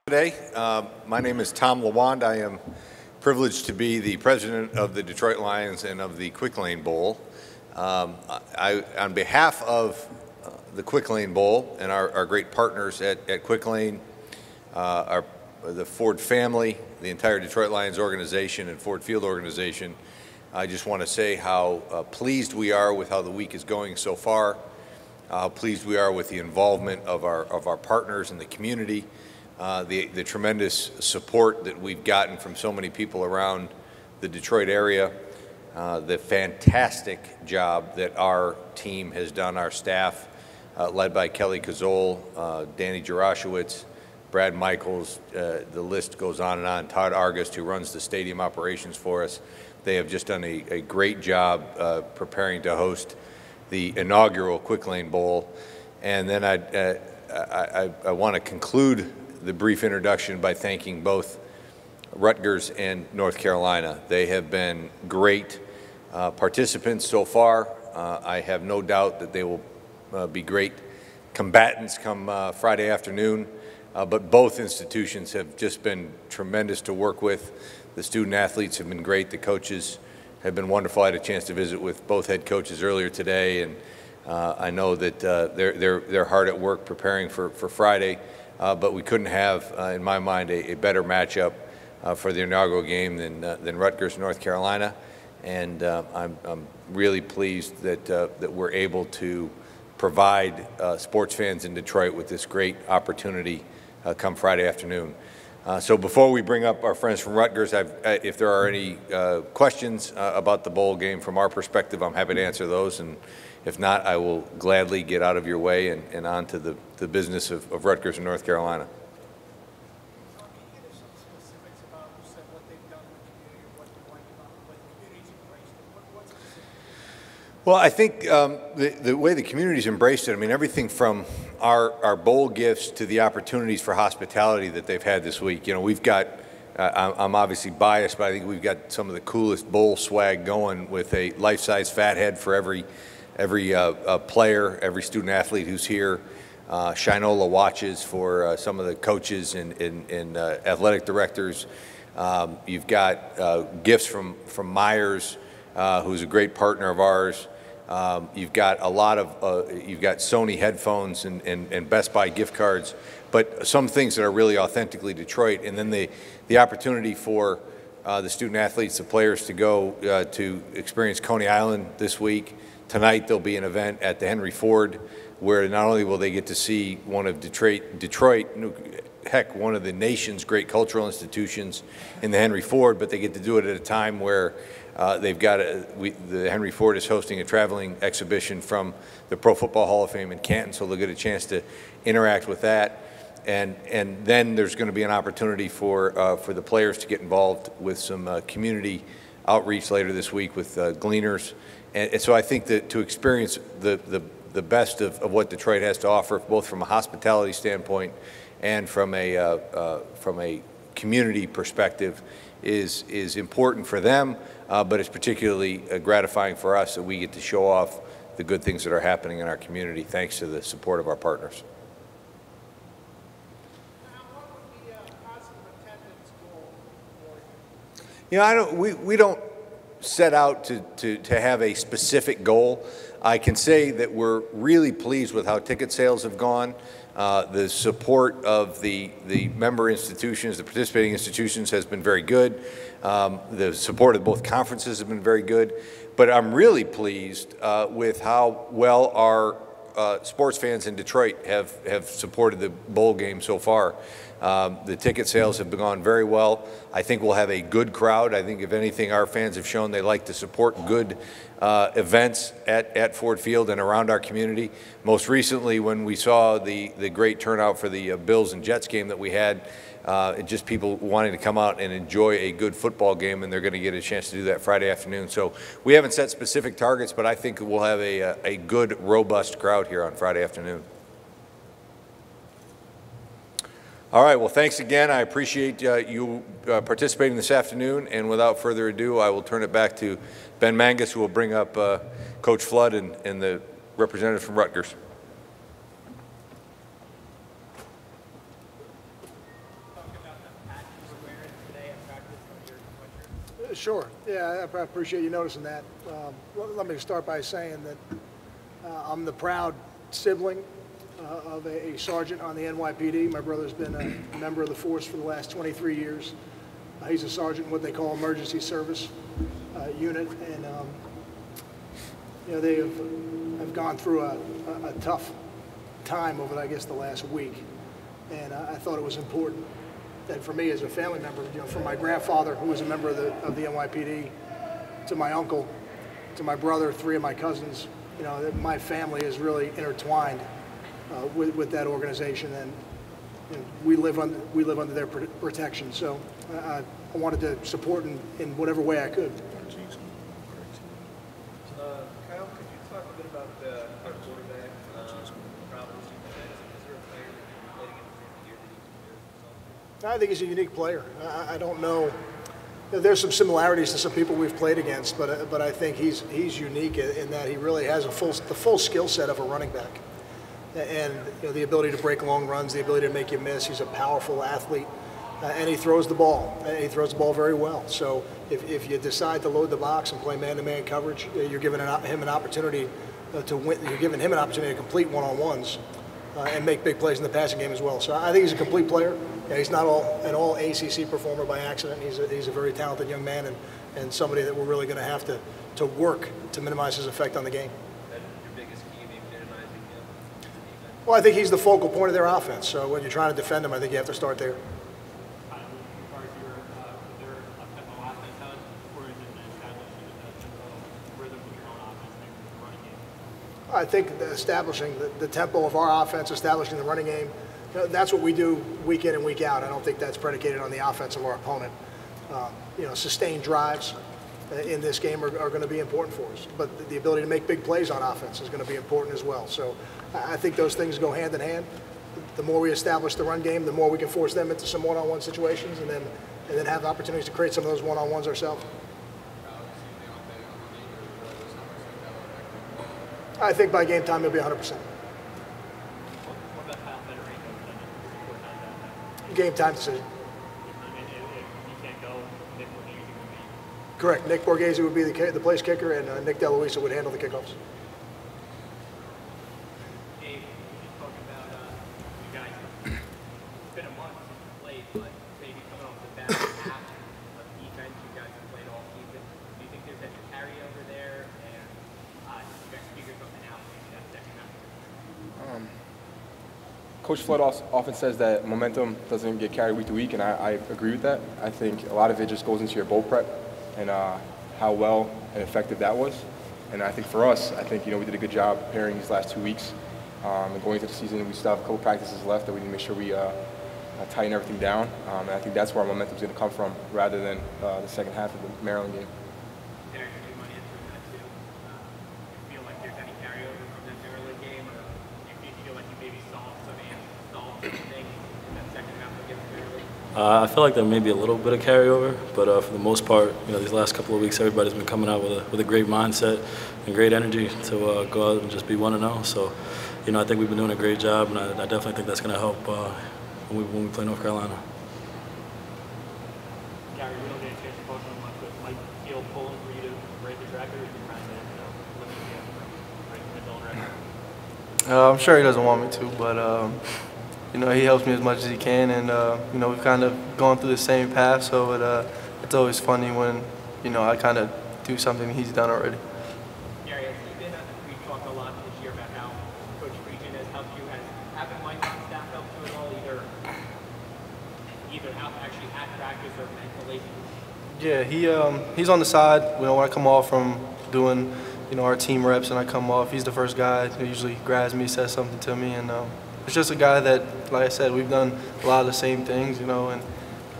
Today, my name is Tom Lawand. I am privileged to be the president of the Detroit Lions and of the Quick Lane Bowl. On behalf of the Quick Lane Bowl and our great partners at Quick Lane, the Ford family, the entire Detroit Lions organization and Ford Field organization, I just want to say how pleased we are with how the week is going so far, how pleased we are with the involvement of our partners in the community, the tremendous support that we've gotten from so many people around the Detroit area, the fantastic job that our team has done, our staff, led by Kelly Kazole, Danny Jarashowitz, Brad Michaels, the list goes on and on, Todd Argust, who runs the stadium operations for us. They have just done a great job preparing to host the inaugural Quick Lane Bowl. And then I want to conclude the brief introduction by thanking both Rutgers and North Carolina. They have been great participants so far. I have no doubt that they will be great combatants come Friday afternoon, but both institutions have just been tremendous to work with. The student athletes have been great. The coaches have been wonderful. I had a chance to visit with both head coaches earlier today, and I know that they're hard at work preparing for Friday. But we couldn't have, in my mind, a better matchup for the inaugural game than Rutgers, North Carolina. And I'm really pleased that we're able to provide sports fans in Detroit with this great opportunity come Friday afternoon. So before we bring up our friends from Rutgers, if there are any questions about the bowl game from our perspective, I'm happy to answer those. And if not, I will gladly get out of your way and on to the business of Rutgers and North Carolina. Well, I think the way the community's embraced it, I mean, everything from our bowl gifts to the opportunities for hospitality that they've had this week. You know, we've got, I'm obviously biased, but I think we've got some of the coolest bowl swag going with a life-size fathead for every player, every student athlete who's here. Shinola watches for some of the coaches and athletic directors. You've got gifts from Myers, who's a great partner of ours. You've got a lot of you've got Sony headphones and Best Buy gift cards, but some things that are really authentically Detroit. And then the opportunity for the student athletes, the players, to go to experience Coney Island this week. Tonight there'll be an event at the Henry Ford where not only will they get to see one of Detroit, heck, one of the nation's great cultural institutions in the Henry Ford, but they get to do it at a time where they've got the Henry Ford is hosting a traveling exhibition from the Pro Football Hall of Fame in Canton, so they'll get a chance to interact with that. And then there's going to be an opportunity for the players to get involved with some community outreach later this week with Gleaners. And so I think that to experience the best of what Detroit has to offer, both from a hospitality standpoint and from a community perspective, is important for them, but it's particularly gratifying for us that we get to show off the good things that are happening in our community thanks to the support of our partners. What would be a positive attendance goal for you? You know, we don't set out to have a specific goal. I can say that we're really pleased with how ticket sales have gone. The support of the member institutions, the participating institutions, has been very good. The support of both conferences has been very good. But I'm really pleased with how well our sports fans in Detroit have supported the bowl game so far. The ticket sales have gone very well. I think we'll have a good crowd. I think, if anything, our fans have shown they like to support good events at Ford Field and around our community. Most recently, when we saw the great turnout for the Bills and Jets game that we had, just people wanting to come out and enjoy a good football game, and they're going to get a chance to do that Friday afternoon. So we haven't set specific targets, but I think we'll have a good, robust crowd here on Friday afternoon. All right, well, thanks again. I appreciate you participating this afternoon, and without further ado, I will turn it back to Ben Mangus, who will bring up Coach Flood and the representative from Rutgers. Sure. Yeah, I appreciate you noticing that. Let me start by saying that I'm the proud sibling of a sergeant on the NYPD. My brother's been a member of the force for the last 23 years. He's a sergeant in what they call emergency service unit, and they have gone through a tough time over, I guess, the last week, and I thought it was important that for me as a family member, from my grandfather, who was a member of the NYPD, to my uncle, to my brother, 3 of my cousins, that my family is really intertwined with that organization, and we live under their protection. So I wanted to support in whatever way I could. Kyle, could you talk a bit about our quarterback problems? Is there a player that you're playing against here that he compares himself? I think he's a unique player. I don't know. There's some similarities to some people we've played against, but I think he's unique in that he really has the full skill set of a running back, and the ability to break long runs, the ability to make you miss. He's a powerful athlete, and he throws the ball. He throws the ball very well. So if you decide to load the box and play man-to-man coverage, you're giving him an opportunity to win. You're giving him an opportunity to complete one-on-ones and make big plays in the passing game as well. So I think he's a complete player. He's not an all ACC performer by accident. He's a very talented young man and somebody that we're really going to have to work to minimize his effect on the game. That's your biggest key, maybe minimizing him? Well, I think he's the focal point of their offense. So when you're trying to defend him, I think you have to start there. I think establishing the tempo of our offense, establishing the running game, that's what we do week in and week out. I don't think that's predicated on the offense of our opponent. Sustained drives in this game are going to be important for us. But the ability to make big plays on offense is going to be important as well. So I think those things go hand in hand. The more we establish the run game, the more we can force them into some one-on-one situations and then have opportunities to create some of those one-on-ones ourselves. I think by game time he'll be 100%. Game time decision. Correct. Nick Borghese would be the place kicker, and Nick DeLuisa would handle the kickoffs. Dave, you talk about you guys. It's been a month since you played, but maybe coming off the back half of defense, you guys have played all season. Do you think there's any carryover there, and you guys figure something out maybe that second half? Coach Flood often says that momentum doesn't get carried week to week, and I agree with that. I think a lot of it just goes into your bowl prep and how well and effective that was. And I think for us, we did a good job preparing these last 2 weeks. And going into the season, we still have a couple practices left that we need to make sure we tighten everything down. And I think that's where our momentum is going to come from rather than the second half of the Maryland game. Derek, do you want to answer that too? Do you feel like there's any carryover from that Maryland game, or do you feel like you maybe solved some things in that second half against Maryland? I feel like there may be a little bit of carryover, but for the most part, these last couple of weeks, everybody's been coming out with a great mindset and great energy to go out and just be 1-0. So, I think we've been doing a great job, and I definitely think that's going to help when we play North Carolina. Gary, we don't get a chance to focus on much, but Mike Field pulling for you to break the record, or is he trying to limit you from breaking his own record? I'm sure he doesn't want me to, but he helps me as much as he can, and we've kind of gone through the same path, so it's always funny when I kind of do something he's done already. Gary, has he been? We've talked a lot this year about how Coach Friedgen has helped you. Has having Mike on staff helped you at all, either out actually at practice or mentally? Yeah, he's on the side. When I come off from doing our team reps and I come off, he's the first guy who usually grabs me, says something to me, and it's just a guy that, like I said, we've done a lot of the same things, and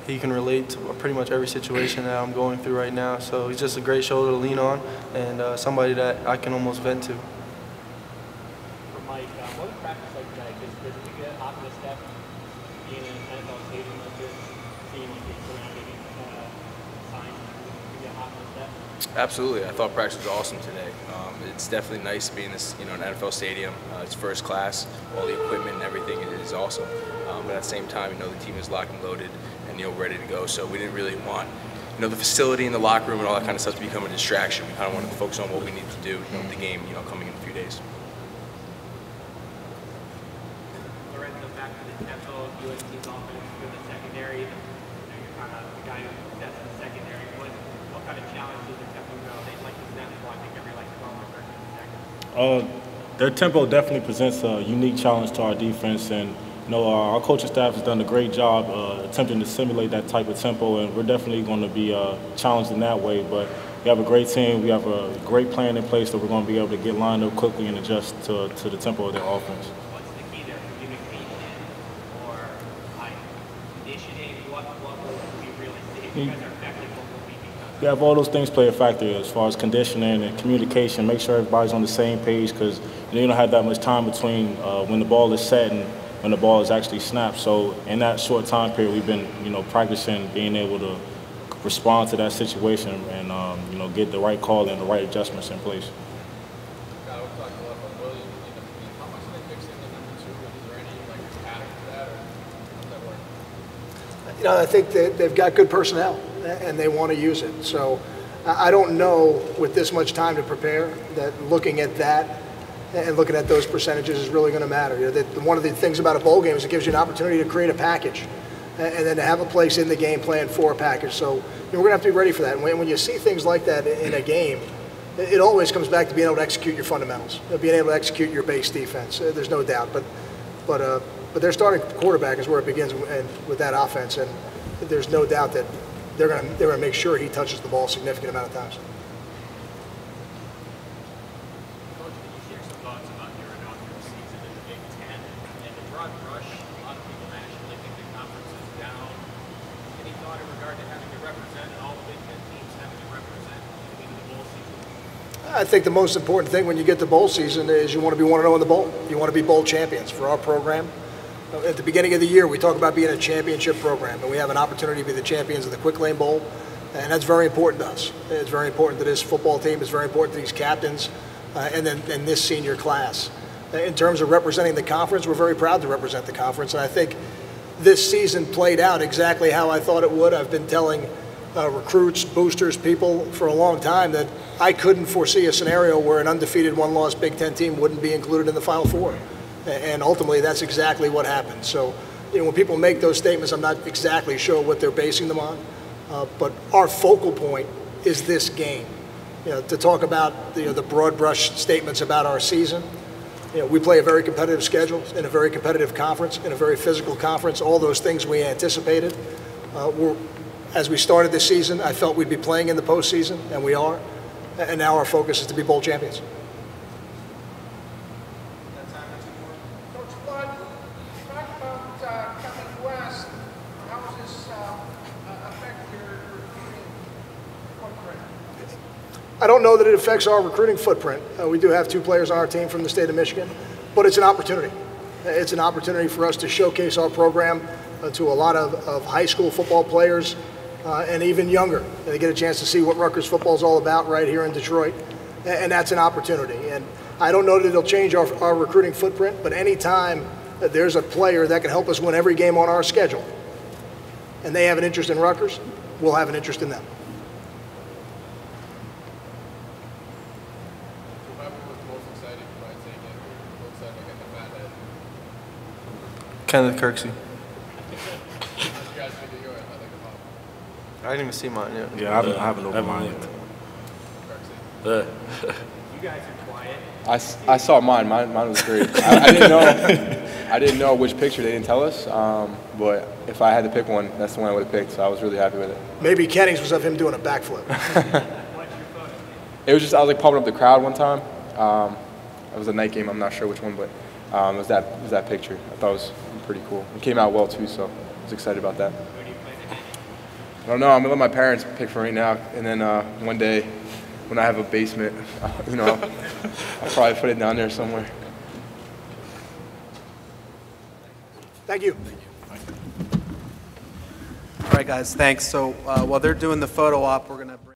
he can relate to pretty much every situation that I'm going through right now. So he's just a great shoulder to lean on and somebody that I can almost vent to. For Mike, what was practice like today? Because you get off the step, being in an NFL stadium like this, seeing like these surrounding signs, you get off the step? Absolutely. I thought practice was awesome today. It's definitely nice to be in this, an NFL stadium. It's first class. All the equipment and everything is awesome. But at the same time, the team is locked and loaded and ready to go. So we didn't really want the facility and the locker room and all that kind of stuff to become a distraction. We kind of wanted to focus on what we need to do, with the game, coming in a few days. Lorenzo, back to the tempo of USC's offense for the secondary. You're kind of the guy who sets the secondary. What kind of challenge does the tempo go? They'd like to snap the ball, I think, every 12 or 13 seconds. Their tempo definitely presents a unique challenge to our defense, and our coaching staff has done a great job attempting to simulate that type of tempo, and we're definitely going to be challenged in that way. But we have a great team, we have a great plan in place that we're going to be able to get lined up quickly and adjust to the tempo of their offense. What's the key there? Communication or conditioning? What will we really see? If you guys are effective, what will we become? We have all those things play a factor as far as conditioning and communication. Make sure everybody's on the same page, because you don't have that much time between when the ball is set and when the ball is actually snapped. So in that short time period, we've been practicing being able to respond to that situation and get the right call and the right adjustments in place. I think they've got good personnel and they want to use it. So I don't know, with this much time to prepare, that looking at that and looking at those percentages is really going to matter. One of the things about a bowl game is it gives you an opportunity to create a package and then to have a place in the game plan for a package. So we're going to have to be ready for that. And when you see things like that in a game, it always comes back to being able to execute your fundamentals, being able to execute your base defense. There's no doubt. But their starting quarterback is where it begins with that offense, and there's no doubt that they're going to make sure he touches the ball a significant amount of times. Coach, can you share some thoughts about your inaugural season in the Big Ten and the broad brush? A lot of people nationally think the conference is down. Any thought in regard to having to represent all the Big Ten teams, having to represent in the bowl season? I think the most important thing when you get to bowl season is you want to be 1-0 in the bowl. You want to be bowl champions for our program. At the beginning of the year, we talk about being a championship program, and we have an opportunity to be the champions of the Quick Lane Bowl, and that's very important to us. It's very important to this football team. It's very important to these captains, and this senior class. In terms of representing the conference, we're very proud to represent the conference, and I think this season played out exactly how I thought it would. I've been telling recruits, boosters, people for a long time that I couldn't foresee a scenario where an undefeated, one-loss Big Ten team wouldn't be included in the Final Four. And ultimately, that's exactly what happened. So, when people make those statements, I'm not exactly sure what they're basing them on. But our focal point is this game. To talk about the broad brush statements about our season. We play a very competitive schedule in a very competitive conference, in a very physical conference. All those things we anticipated. As we started this season, I felt we'd be playing in the postseason, and we are. And now our focus is to be bowl champions. I don't know that it affects our recruiting footprint. We do have 2 players on our team from the state of Michigan, but it's an opportunity. It's an opportunity for us to showcase our program to a lot of high school football players and even younger. They get a chance to see what Rutgers football is all about right here in Detroit, and that's an opportunity. And I don't know that it'll change our recruiting footprint, but anytime that there's a player that can help us win every game on our schedule, and they have an interest in Rutgers, we'll have an interest in them. Kenneth Kirksey. I didn't even see mine yet. Yeah, I haven't opened mine yet. You guys are quiet. I saw mine. Mine was great. I didn't know which picture. They didn't tell us. But if I had to pick one, that's the one I would have picked. So I was really happy with it. Maybe Kenny's was of him doing a backflip. It was just I was like pumping up the crowd one time. It was a night game. I'm not sure which one, but it was that picture. I thought it was pretty cool. It came out well too, so I was excited about that. I don't know. I'm gonna let my parents pick for right now, and then one day when I have a basement, I'll probably put it down there somewhere. Thank you. All right, guys, thanks. So while they're doing the photo op, we're going to